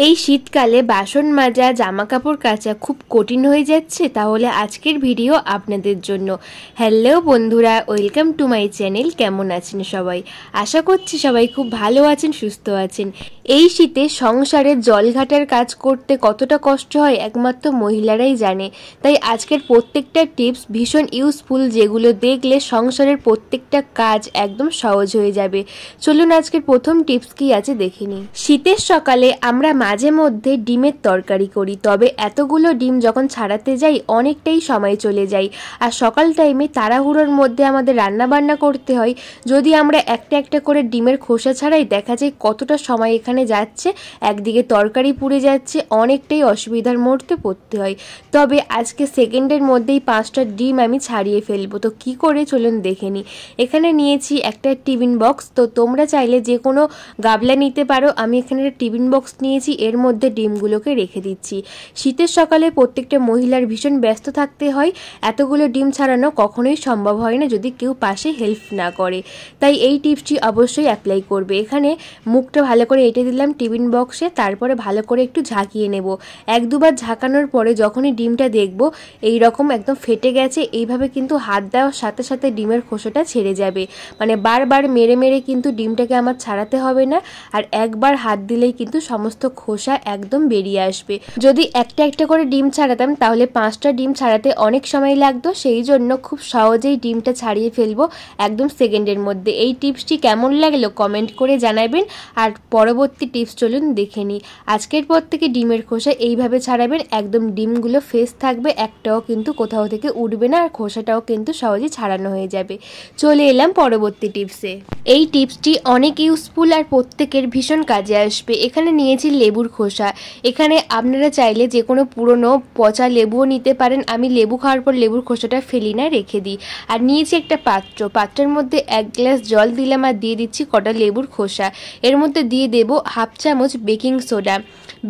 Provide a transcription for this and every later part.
এই শীতকালে বাসন মাজা জামা কাপড় কাচা খুব কঠিন হয়ে যাচ্ছে, তাহলে আজকের ভিডিও আপনাদের জন্য। হ্যালো বন্ধুরা, ওয়েলকাম টু মাই চ্যানেল। কেমন আছেন সবাই? আশা করছি সবাই খুব ভালো আছেন, সুস্থ আছেন। এই শীতে সংসারের জলঘাটার কাজ করতে কতটা কষ্ট হয় একমাত্র মহিলারাই জানে। তাই আজকের প্রত্যেকটা টিপস ভীষণ ইউজফুল, যেগুলো দেখলে সংসারের প্রত্যেকটা কাজ একদম সহজ হয়ে যাবে। চলুন আজকের প্রথম টিপস কি আছে দেখে নিই। শীতের সকালে আমরা মাঝে মধ্যে ডিমের তরকারি করি, তবে এতগুলো ডিম যখন ছাড়াতে যাই অনেকটাই সময় চলে যায়। আর সকাল টাইমে তাড়াহুড়োর মধ্যে আমাদের রান্না বান্না করতে হয়। যদি আমরা একটা একটা করে ডিমের খোসা ছাড়াই, দেখা যায় কতটা সময় এখানে যাচ্ছে, একদিকে তরকারি পুড়ে যাচ্ছে, অনেকটাই অসুবিধার মধ্যে পড়তে হয়। তবে আজকে সেকেন্ডের মধ্যেই 5টা ডিম আমি ছাড়িয়ে ফেলবো। তো কি করে চলুন দেখে নিই। এখানে নিয়েছি একটা টিফিন বক্স, তো তোমরা চাইলে যে কোনো গাবলা নিতে পারো। আমি এখানে একটা টিফিন বক্স নিয়েছি, এর মধ্যে ডিমগুলোকে রেখে দিচ্ছি। শীতের সকালে প্রত্যেকটা মহিলার ভীষণ ব্যস্ত থাকতে হয়, এতগুলো ডিম ছাড়ানো কখনোই সম্ভব হয় না যদি কেউ পাশে হেল্প না করে। তাই এই টিপসটি অবশ্যই অ্যাপ্লাই করবে। এখানে মুখটা ভালো করে এঁটে দিলাম টিফিন বক্সে, তারপরে ভালো করে একটু ঝাঁকিয়ে নেব। 1-2 বার ঝাঁকানোর পরে যখনই ডিমটা দেখব এই রকম একদম ফেটে গেছে, এইভাবে কিন্তু হাত দেওয়ার সাথে সাথে ডিমের খোসাটা ছেড়ে যাবে। মানে বারবার মেরে মেরে কিন্তু ডিমটাকে আমার ছাড়াতে হবে না, আর একবার হাত দিলেই কিন্তু সমস্ত খোসা একদম বেরিয়ে আসবে। যদি একটা একটা করে ডিম ছাড়াতাম তাহলে 5টা ডিম ছাড়াতে অনেক সময় লাগতো, সেই জন্য খুব সহজেই ডিমটা ছাড়িয়ে ফেলবো একদম সেকেন্ডের মধ্যে। এই টিপসটি কেমন লাগলো কমেন্ট করে জানাবেন। আর পরবর্তী টিপস চলুন দেখে নিই। আজকের পর থেকে ডিমের খোসা এইভাবে ছাড়াবেন, একদম ডিমগুলো ফ্রেশ থাকবে, একটাও কিন্তু কোথাও থেকে উঠবে না, আর খোসাটাও কিন্তু সহজেই ছাড়ানো হয়ে যাবে। চলে এলাম পরবর্তী টিপসে। এই টিপসটি অনেক ইউজফুল আর প্রত্যেকের ভীষণ কাজে আসবে। এখানে নিয়েছি লেবুর খোসা। এখানে আপনারা চাইলে যে কোনো পুরনো পচা লেবুও নিতে পারেন। আমি লেবু খাওয়ার পর লেবুর খোসাটা ফেলি না, রেখে দিই। আর নিয়েছি একটা পাত্রের মধ্যে 1 গ্লাস জল দিলাম, আর দিয়ে দিচ্ছি কটা লেবুর খোসা। এর মধ্যে দিয়ে দেব 1/2 চামচ বেকিং সোডা।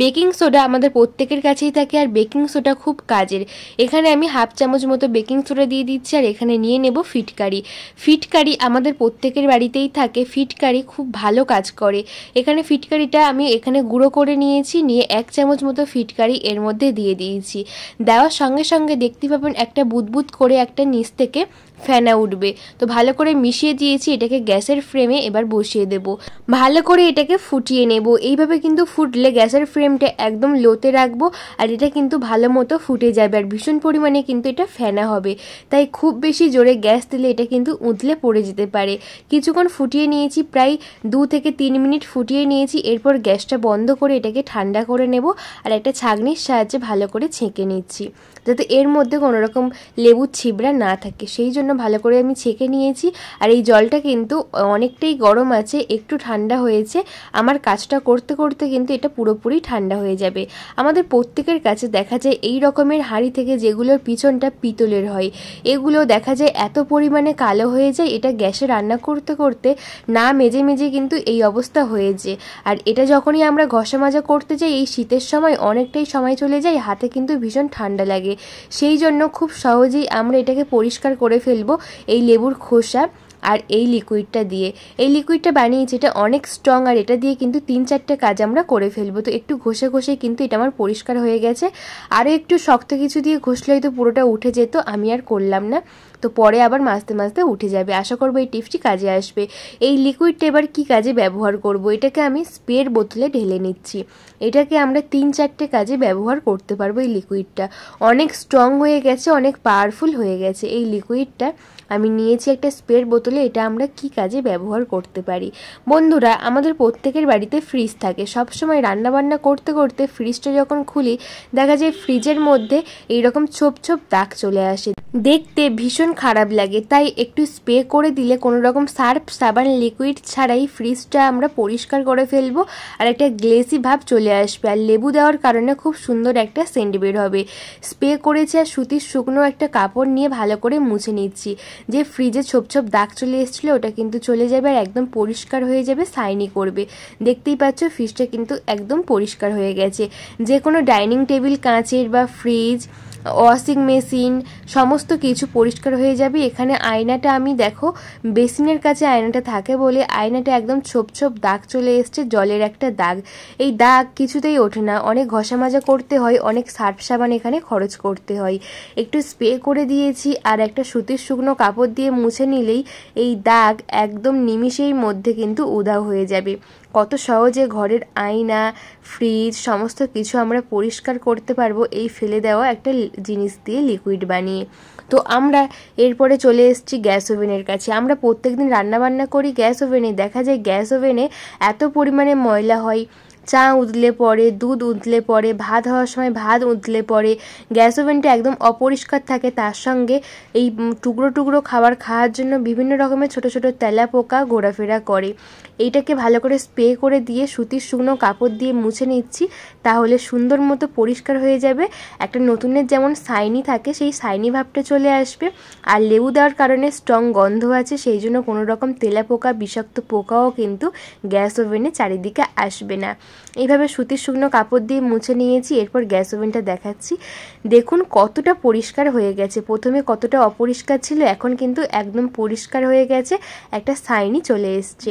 বেকিং সোডা আমাদের প্রত্যেকের কাছেই থাকে, আর বেকিং সোডা খুব কাজের। এখানে আমি 1/2 চামচ মতো বেকিং সোডা দিয়ে দিচ্ছি। আর এখানে নিয়ে নেব ফিটকারি। ফিটকারি আমাদের প্রত্যেকের বাড়িতেই থাকে, ফিটকারি খুব ভালো কাজ করে। এখানে ফিটকারিটা আমি এখানে গুঁড়ো করে নিয়েছি, নিয়ে 1 চামচ মতো ফিটকারি এর মধ্যে দিয়ে দিয়েছি। দেওয়ার সঙ্গে সঙ্গে দেখতে পাবেন একটা বুদবুদ করে একটা নিচ থেকে ফেনা উঠবে। তো ভালো করে মিশিয়ে দিয়েছি, এটাকে গ্যাসের ফ্লেমে এবার বসিয়ে দেব। ভালো করে এটাকে ফুটিয়ে নেব। এইভাবে কিন্তু ফুটলে গ্যাসের ফ্লেমটা একদম লোতে রাখবো, আর এটা কিন্তু ভালো মতো ফুটে যাবে, আর ভীষণ পরিমাণে কিন্তু এটা ফেনা হবে। তাই খুব বেশি জোরে গ্যাস দিলে এটা কিন্তু উতলে পড়ে যেতে পারে। কিছুক্ষণ ফুটিয়ে নিয়েছি, প্রায় 2 থেকে 3 মিনিট ফুটিয়ে নিয়েছি। এরপর গ্যাসটা বন্ধ করে এটাকে ঠান্ডা করে নেব, আর একটা ছাঁকনির সাহায্যে ভালো করে ছেঁকে নিচ্ছি, যাতে এর মধ্যে কোনো রকম লেবুর ছিবড়া না থাকে। সেই জন্য ভালো করে আমি ছেঁকে নিয়েছি। আর এই জলটা কিন্তু অনেকটাই গরম আছে, একটু ঠান্ডা হয়েছে। আমার কাজটা করতে করতে কিন্তু এটা পুরোপুরি ঠান্ডা হয়ে যাবে। আমাদের প্রত্যেকের কাছে দেখা যায় এই রকমের হাঁড়ি থেকে, যেগুলোর পিছনটা পিতলের হয়, এগুলো দেখা যায় এত পরিমাণে কালো হয়ে যায়, এটা গ্যাসে রান্না করতে করতে না মেজে মেজে কিন্তু এই অবস্থা হয়েছে। আর এটা যখনই আমরা ঘষা মাজা করতে যাই এই শীতের সময়, অনেকটাই সময় চলে যায়, হাতে কিন্তু ভীষণ ঠান্ডা লাগে। সেই জন্য খুব সহজেই আমরা এটাকে পরিষ্কার করে ফেলবো এই লেবুর খোসা আর এই লিকুইডটা দিয়ে। এই লিকুইডটা বানিয়েছি, এটা অনেক স্ট্রং, আর এটা দিয়ে কিন্তু 3-4টে কাজ আমরা করে ফেলবো। তো একটু ঘষে ঘষে কিন্তু এটা আমার পরিষ্কার হয়ে গেছে। আরও একটু শক্ত কিছু দিয়ে ঘষলে হয়তো পুরোটা উঠে যেত, আমি আর করলাম না। তো পরে আবার মাজতে মাজতে উঠে যাবে। আশা করবো এই টিপসটি কাজে আসবে। এই লিকুইডটা এবার কি কাজে ব্যবহার করব, এটাকে আমি স্প্রের বোতলে ঢেলে নিচ্ছি। এটাকে আমরা 3-4টে কাজে ব্যবহার করতে পারবো। এই লিকুইডটা অনেক স্ট্রং হয়ে গেছে, অনেক পাওয়ারফুল হয়ে গেছে। এই লিকুইডটা আমি নিয়েছি একটা স্প্রের বোতলে, এটা আমরা কি কাজে ব্যবহার করতে পারি। বন্ধুরা, আমাদের প্রত্যেকের বাড়িতে ফ্রিজ থাকে। সবসময় রান্নাবান্না করতে করতে ফ্রিজটা যখন খুলি, দেখা যায় ফ্রিজের মধ্যে এইরকম ছোপ ছোপ দাগ চলে আসে, দেখতে ভীষণ খারাপ লাগে। তাই একটু স্প্রে করে দিলে কোনো রকম সার্ফ সাবান লিকুইড ছাড়াই ফ্রিজটা আমরা পরিষ্কার করে ফেলবো, আর একটা গ্লেসি ভাব চলে আসবে। আর লেবু দেওয়ার কারণে খুব সুন্দর একটা সেন্ট বের হবে। স্প্রে করেছি, আর সুতির শুকনো একটা কাপড় নিয়ে ভালো করে মুছে নিচ্ছি। যে ফ্রিজে ছোপ ছোপ দাগ চলে এসেছিলো ওটা কিন্তু চলে যাবে, আর একদম পরিষ্কার হয়ে যাবে, শাইনি করবে। দেখতেই পাচ্ছ ফ্রিজটা কিন্তু একদম পরিষ্কার হয়ে গেছে। যে কোনো ডাইনিং টেবিল কাঁচের বা ফ্রিজ ওয়াশিং মেশিন সমস্ত কিছু পরিষ্কার হয়ে যাবে। এখানে আয়নাটা আমি দেখো বেসিনের কাছে আয়নাটা থাকে বলে আয়নাটা একদম ছোপ ছোপ দাগ চলে এসছে, জলের একটা দাগ। এই দাগ কিছুতেই ওঠে না, অনেক ঘষা মাজা করতে হয়, অনেক সার্ফ সাবান এখানে খরচ করতে হয়। একটু স্প্রে করে দিয়েছি আর একটা সুতির শুকনো কাপড় দিয়ে মুছে নিলেই এই দাগ একদম নিমিষের মধ্যে কিন্তু উধাও হয়ে যাবে। কত সহজে ঘরের আয়না, ফ্রিজ সমস্ত কিছু আমরা পরিষ্কার করতে পারবো এই ফেলে দেওয়া একটা জিনিস দিয়ে, লিকুইড বানিয়ে। তো আমরা এরপরে চলে এসেছি গ্যাস ওভেনের কাছে। আমরা প্রত্যেকদিন রান্নাবান্না করি গ্যাস ওভেনে, দেখা যায় গ্যাস ওভেনে এত পরিমাণে ময়লা হয়, চা উতলে পড়ে, দুধ উতলে পড়ে, ভাত হওয়ার সময় ভাত উতলে পড়ে। গ্যাস ওভেনটা একদম অপরিষ্কার থাকে, তার সঙ্গে এই টুকরো টুকরো খাবার খাওয়ার জন্য বিভিন্ন রকমের ছোট ছোট তেলাপোকা ঘোরাফেরা করে। এইটাকে ভালো করে স্প্রে করে দিয়ে সুতির শুকনো কাপড় দিয়ে মুছে নিচ্ছি, তাহলে সুন্দর মতো পরিষ্কার হয়ে যাবে। একটা নতুনের যেমন শাইনি থাকে সেই শাইনি ভাবটা চলে আসবে। আর লেবু দেওয়ার কারণে স্ট্রং গন্ধ আছে, সেই জন্য কোনো রকম তেলাপোকা বিষাক্ত পোকাও কিন্তু গ্যাস ওভেনে চারিদিকে আসবে না। এইভাবে সুতির শুকনো কাপড় দিয়ে মুছে নিয়েছি। এরপর গ্যাস ওভেনটা দেখাচ্ছি, দেখুন কতটা পরিষ্কার হয়ে গেছে। প্রথমে কতটা অপরিষ্কার ছিল, এখন কিন্তু একদম পরিষ্কার হয়ে গেছে, একটা শাইনি চলে এসছে।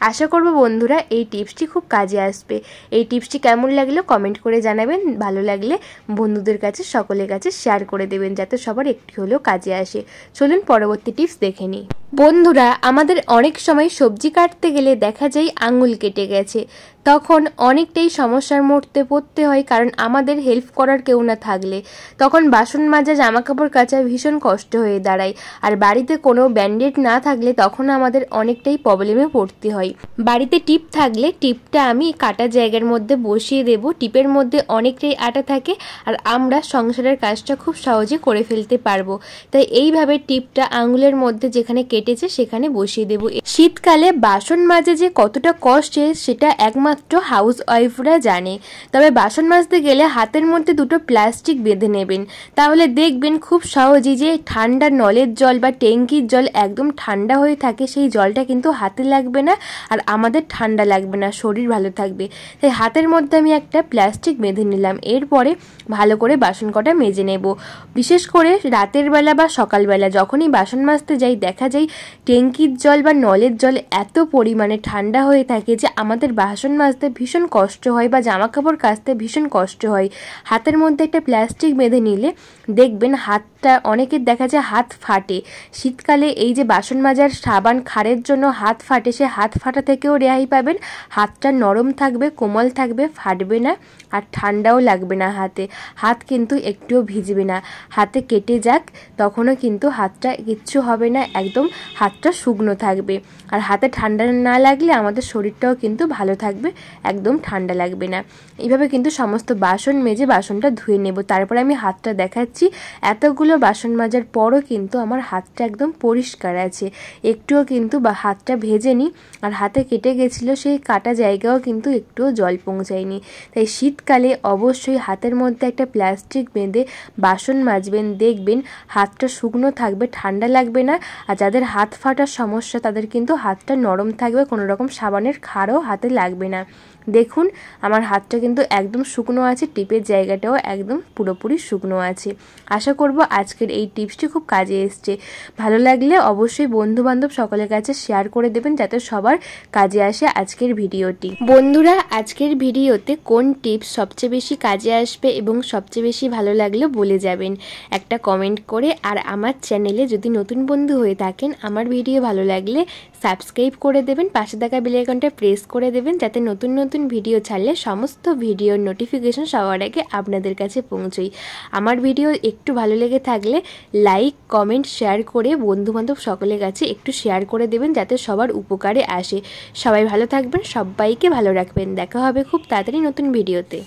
আশা করব বন্ধুরা এই টিপসটি খুব কাজে আসবে। এই টিপসটি কেমন লাগলো কমেন্ট করে জানাবেন, ভালো লাগলে বন্ধুদের কাছে সকলের কাছে শেয়ার করে দেবেন, যাতে সবার একটি হলেও কাজে আসে। চলুন পরবর্তী টিপস দেখে নিই। বন্ধুরা, আমাদের অনেক সময় সবজি কাটতে গেলে দেখা যায় আঙুল কেটে গেছে, তখন অনেকটাই সমস্যার মধ্যে পড়তে হয়, কারণ আমাদের হেল্প করার কেউ না থাকলে তখন বাসন মাজা, জামাকাপড় কাচা ভীষণ কষ্ট হয়ে দাঁড়ায়। আর বাড়িতে কোনো ব্যান্ডেড না থাকলে তখন আমাদের অনেকটাই প্রবলেমে পড়তে হয়। বাড়িতে টিপ থাকলে টিপটা আমি কাটা জায়গার মধ্যে বসিয়ে দেব। টিপের মধ্যে অনেকটাই আটা থাকে আর আমরা সংসারের কাজটা খুব সহজে করে ফেলতে পারবো। তাই এইভাবে টিপটা আঙুলের মধ্যে যেখানে কেটেছে সেখানে বসিয়ে দেব। শীতকালে বাসন মাজা যে কতটা কষ্টের সেটা একমাত্র হাউস ওয়াইফরা জানে। তবে বাসন মাজতে গেলে হাতের মধ্যে দুটো প্লাস্টিক বেঁধে নেবেন, তাহলে দেখবেন খুব সহজেই যে ঠান্ডা নলের জল বা ট্যাঙ্কির জল একদম ঠান্ডা হয়ে থাকে, সেই জলটা কিন্তু হাতে লাগবে না আর আমাদের ঠান্ডা লাগবে না, শরীর ভালো থাকবে। তাই হাতের মধ্যে আমি একটা প্লাস্টিক বেঁধে নিলাম। এরপরে ভালো করে বাসন কটা মেজে নেব। বিশেষ করে রাতের বেলা বা সকালবেলা যখনই বাসন মাজতে যাই, দেখা যায় ট্যাঙ্কির জল বা নলের জল এত পরিমাণে ঠান্ডা হয়ে থাকে যে আমাদের বাসন মাজতে ভীষণ কষ্ট হয় বা জামা কাপড় কাচতে ভীষণ কষ্ট হয়। হাতের মধ্যে একটা প্লাস্টিক বেঁধে নিলে দেখবেন হাতটা, অনেকের দেখা যায় হাত ফাটে। শীতকালে এই যে বাসন মাজার সাবান ক্ষারের জন্য হাত ফাটে, সে হাত ফাটা থেকেও রেহাই পাবেন। হাতটা নরম থাকবে, কোমল থাকবে, ফাটবে না আর ঠান্ডাও লাগবে না হাতে। হাত কিন্তু একটুও ভিজবে না। হাতে কেটে যাক তখনও কিন্তু হাতটা কিচ্ছু হবে না, একদম হাতটা শুকনো থাকবে। আর হাতে ঠান্ডা না লাগলে আমাদের শরীরটাও কিন্তু ভালো থাকবে, একদম ঠান্ডা লাগবে না। এইভাবে কিন্তু সমস্ত বাসন মেজে বাসনটা ধুয়ে নেব। তারপরে আমি হাতটা দেখাচ্ছি। এতগুলো বাসন মাজার পরও কিন্তু আমার হাতটা একদম পরিষ্কার আছে, একটুও কিন্তু হাতটা ভেজেনি। আর হাতে কেটে গেছিলো সেই কাটা জায়গাও কিন্তু একটুও জল পৌঁছায়নি। তাই শীতকালে অবশ্যই হাতের মধ্যে একটা প্লাস্টিক বেঁধে বাসন মাজবেন, দেখবেন হাতটা শুকনো থাকবে, ঠান্ডা লাগবে না। আর যাদের হাত ফাটার সমস্যা তাদের কিন্তু হাতটা নরম থাকবে, কোনো রকম সাবানের ক্ষারও হাতে লাগবে না। দেখুন আমার হাতটা কিন্তু একদম শুকনো আছে, টিপের জায়গাটাও একদম পুরোপুরি শুকনো আছে। আশা করব আজকের এই টিপসটি খুব কাজে এসছে। ভালো লাগলে অবশ্যই বন্ধু বান্ধব সকলের কাছে শেয়ার করে দেবেন, যাতে সবার কাজে আসে আজকের ভিডিওটি। বন্ধুরা, আজকের ভিডিওতে কোন টিপস সবচেয়ে বেশি কাজে আসবে এবং সবচেয়ে বেশি ভালো লাগলো বলে যাবেন একটা কমেন্ট করে। আর আমার চ্যানেলে যদি নতুন বন্ধু হয়ে থাকেন, আমার ভিডিও ভালো লাগলে সাবস্ক্রাইব করে দেবেন, পাশে থাকা বেল আইকনটা প্রেস করে দেবেন, যাতে নতুন নতুন ভিডিও ছাড়লে সমস্ত ভিডিওর নোটিফিকেশন সবার আগে আপনাদের কাছে পৌঁছয়। আমার ভিডিও একটু ভালো লেগে থাকলে লাইক, কমেন্ট, শেয়ার করে বন্ধুবান্ধব সকলের কাছে একটু শেয়ার করে দেবেন, যাতে সবার উপকারে আসে। সবাই ভালো থাকবেন, সবাইকে ভালো রাখবেন। দেখা হবে খুব তাড়াতাড়ি নতুন ভিডিওতে।